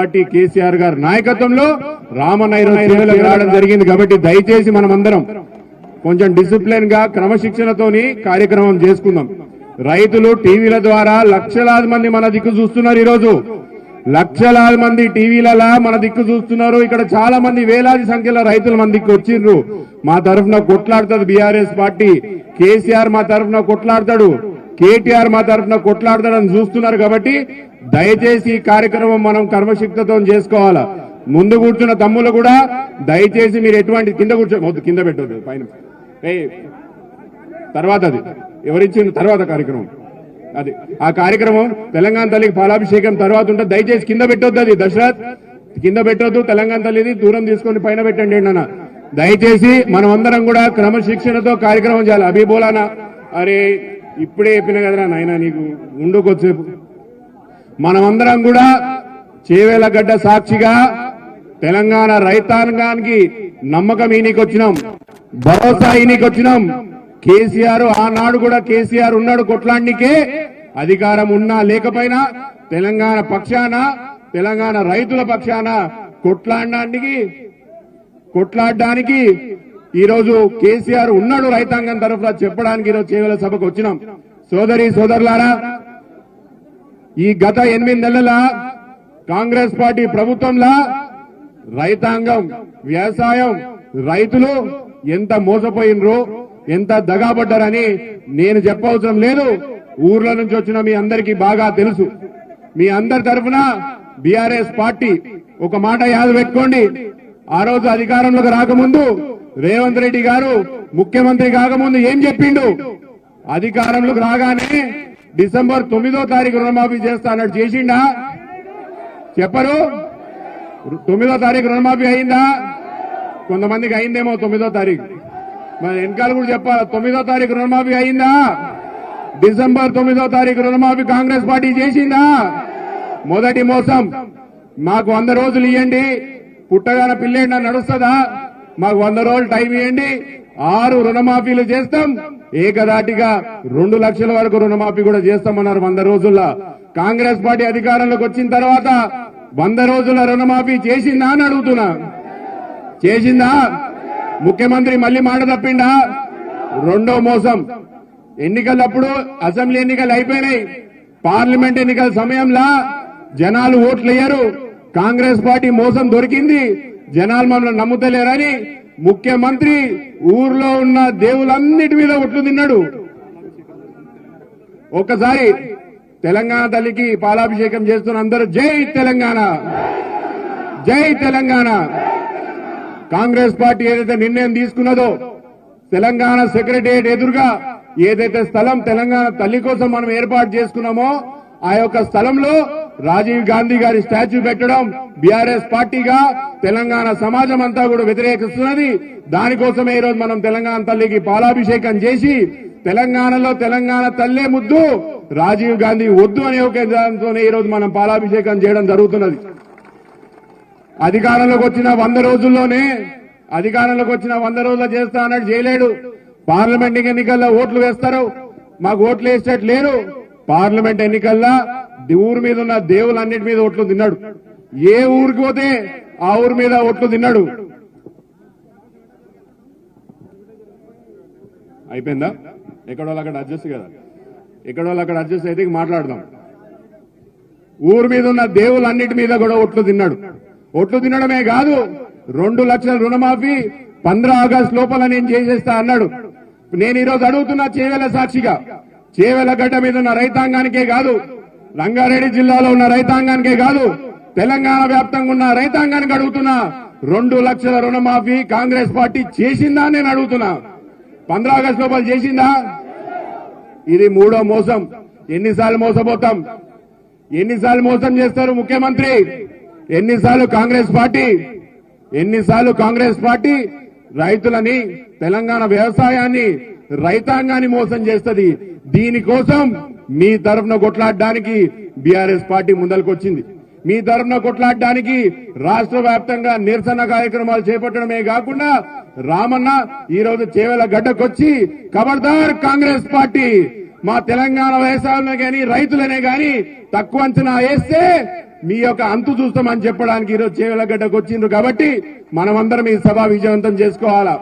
Party KCR గారి నాయకత్వంలో రామన్నయ్య రావడం జరిగింది. కాబట్టి దయచేసి మనమందరం కొంచెం డిసిప్లిన్ గా క్రమశిక్షణతోని కార్యక్రమం చేసుకుందాం. రైతులు టీవీల ద్వారా లక్షలాది మంది మన దిక్కు చూస్తున్నారు. ఈరోజు లక్షలాది మంది టీవీలలో మన దిక్కు చూస్తున్నారు. ఇక్కడ చాలా మంది వేలాది సంఖ్యలో రైతులు మన దిక్కు వచ్చిండ్రు. మా తరఫున కొట్లాడుతుంది బీఆర్ఎస్ పార్టీ. కేసీఆర్ మా తరఫున కొట్లాడతాడు, కేటీఆర్ మా తరఫున కొట్లాడతాడని చూస్తున్నారు. కాబట్టి దయచేసి ఈ కార్యక్రమం మనం కర్మశక్తితో చేసుకోవాలా. ముందు కూర్చున్న తమ్ముళ్ళు కూడా దయచేసి మీరు ఎటువంటి కింద కూర్చోవద్దు, కింద పెట్టవద్దు, పైన తర్వాత అది ఎవరిచ్చిన తర్వాత కార్యక్రమం అది ఆ కార్యక్రమం తెలంగాణ తల్లికి పాలాభిషేకం తర్వాత ఉంటుంది. దయచేసి కింద పెట్టొద్దు, అది దశరథ్ కింద పెట్టొద్దు. తెలంగాణ తల్లిది దూరం తీసుకొని పైన పెట్టండి అన్న. దయచేసి మనం అందరం కూడా క్రమశిక్షణతో కార్యక్రమం చేయాలి. అభిబోలానా అరే ఇప్పుడే చెప్పిన కదరా నాయన నీకు ఉండుకొచ్చేపు. మనమందరం కూడా చేవేలగడ్డ సాక్షిగా తెలంగాణ రైతాంగానికి నమ్మకం ఈయనకొచ్చినాం, భరోసా ఈయనకొచ్చినాం. కేసీఆర్ ఆనాడు కూడా కేసీఆర్ ఉన్నాడు కొట్లాడికే, అధికారం ఉన్నా లేకపోయినా తెలంగాణ పక్షాన తెలంగాణ రైతుల పక్షాన కొట్లాడడానికి ఈరోజు కేసీఆర్ ఉన్నాడు రైతాంగం తరఫున చెప్పడానికి ఈరోజు చేవేల సభకు వచ్చినాం. సోదరి సోదరులారా, ఈ గత 8 నెలల కాంగ్రెస్ పార్టీ ప్రభుత్వంలో రైతాంగం, వ్యవసాయం, రైతులు ఎంత మోసపోయినరో, ఎంత దగాబడ్డారని నేను చెప్పవసరం లేదు. ఊర్ల నుంచి వచ్చిన మీ అందరికీ బాగా తెలుసు. మీ అందరి తరఫున బీఆర్ఎస్ పార్టీ ఒక మాట యాద పెట్టుకోండి. ఆ రోజు అధికారంలోకి రాకముందు రేవంత్ రెడ్డి గారు ముఖ్యమంత్రి కాకముందు ఏం చెప్పిండు? అధికారంలోకి రాగానే డిసెంబర్ 9వ తారీఖు రుణమాఫీ చేస్తా అన్నట్టు చేసిండా? చెప్పరు. 9వ తారీఖు రుణమాఫీ అయిందా? కొంతమందికి అయిందేమో 9వ తారీఖు, మరి వెనకాల కూడా చెప్పాలి. 9వ తారీఖు రుణమాఫీ అయిందా? డిసెంబర్ 9వ తారీఖు రుణమాఫీ కాంగ్రెస్ పార్టీ చేసిందా? మొదటి మోసం. మాకు 100 రోజులు ఇవ్వండి, పుట్టగాన పిల్లేండి నడుస్తుందా? మాకు 100 రోజులు టైం ఇవ్వండి, 6 రుణమాఫీలు చేస్తాం, ఏకదాటిగా 2 లక్షల వరకు రుణమాఫీ కూడా చేస్తామన్నారు 100 రోజుల్లో. కాంగ్రెస్ పార్టీ అధికారంలోకి వచ్చిన తర్వాత 100 రోజుల రుణమాఫీ చేసిందా అని అడుగుతున్నా. చేసిందా? ముఖ్యమంత్రి మళ్లీ మాట తప్పిండా? రెండో మోసం. ఎన్నికలప్పుడు అసెంబ్లీ ఎన్నికలు అయిపోయినాయి, పార్లమెంట్ ఎన్నికల సమయంలో జనాలు ఓట్లు వేయరు, కాంగ్రెస్ పార్టీ మోసం దొరికింది, జనాలు మమ్మల్ని నమ్ముతలేరని ముఖ్యమంత్రి ఊర్లో ఉన్న దేవులన్నిటి మీద ఒట్లు తిన్నాడు. ఒక్కసారి తెలంగాణ తల్లికి పాలాభిషేకం చేస్తున్న అందరూ జై తెలంగాణ, జై తెలంగాణ. కాంగ్రెస్ పార్టీ ఏదైతే నిర్ణయం తీసుకున్నదో, తెలంగాణ సెక్రటేరియట్ ఎదురుగా ఏదైతే స్థలం తెలంగాణ తల్లి కోసం మనం ఏర్పాటు చేసుకున్నామో ఆ యొక్క స్థలంలో రాజీవ్ గాంధీ గారి స్టాచ్యూ పెట్టడం బీఆర్ఎస్ పార్టీగా తెలంగాణ సమాజం అంతా కూడా వ్యతిరేకిస్తున్నది. దానికోసమే ఈరోజు మనం తెలంగాణ తల్లికి పాలాభిషేకం చేసి తెలంగాణలో తెలంగాణ తల్లే ముద్దు, రాజీవ్ గాంధీ వద్దు అనే ఒక దాంతోనే ఈరోజు మనం పాలాభిషేకం చేయడం జరుగుతున్నది. అధికారంలోకి వచ్చిన 100 రోజుల్లోనే అధికారంలోకి వచ్చిన 100 రోజుల్లో చేస్తా అన్నట్టు చేయలేడు. పార్లమెంట్ ఎన్నికల్లో ఓట్లు వేస్తారు, మాకు ఓట్లు వేసేటట్టు లేరు. పార్లమెంట్ ఎన్నికల్లో ఊరి మీద ఉన్న దేవులన్నిటి మీద ఓట్లు తిన్నాడు. ఏ ఊరికి పోతే ఆ ఊరి మీద ఓట్లు తిన్నాడు. అయిపోయిందా? ఎక్కడో అక్కడ అడ్జస్ట్ కదా, ఎక్కడో అక్కడ అడ్జస్ట్ అయితే మాట్లాడదాం. ఊరి మీద ఉన్న దేవులన్నిటి మీద కూడా ఓట్లు తిన్నాడు. ఓట్లు తినడమే కాదు, 2 లక్షల రుణమాఫీ 15 ఆగస్టు లోపల నేను చేసేస్తా అన్నాడు. నేను ఈరోజు అడుగుతున్నా చేవేల సాక్షిగా, చేవేల గడ్డ మీద ఉన్న రైతాంగానికే కాదు, రంగారెడ్డి జిల్లాలో ఉన్న రైతాంగానికే కాదు, తెలంగాణ వ్యాప్తంగా ఉన్న రైతాంగానికి అడుగుతున్నా, 2 లక్షల రుణమాఫీ కాంగ్రెస్ పార్టీ చేసిందా నేను అడుగుతున్నా. 15 ఆగస్టు లోపల చేసిందా? ఇది 3వ మోసం. ఎన్నిసార్లు మోసపోతాం? ఎన్నిసార్లు మోసం చేస్తారు ముఖ్యమంత్రి? ఎన్నిసార్లు కాంగ్రెస్ పార్టీ రైతులని, తెలంగాణ వ్యవసాయాన్ని, రైతాంగాన్ని మోసం చేస్తుంది. దీనికోసం మీ తరఫున కొట్లాడడానికి బీఆర్ఎస్ పార్టీ ముందలకొచ్చింది. మీ తరఫున కొట్లాడడానికి రాష్ట్ర వ్యాప్తంగా నిరసన కార్యక్రమాలు చేపట్టడమే కాకుండా రామన్న ఈ రోజు చేవేల గడ్డకొచ్చి ఖబర్దార్ కాంగ్రెస్ పార్టీ మా తెలంగాణ వ్యవసాయాలనే గాని రైతులనే గాని తక్కువ అంచనా వేస్తే మీ యొక్క అంతు చూస్తామని చెప్పడానికి ఈరోజు చేవెళ్లగడ్డకు వచ్చిండ్రు కాబట్టి మనమందరం ఈ సభ విజయవంతం చేసుకోవాలా.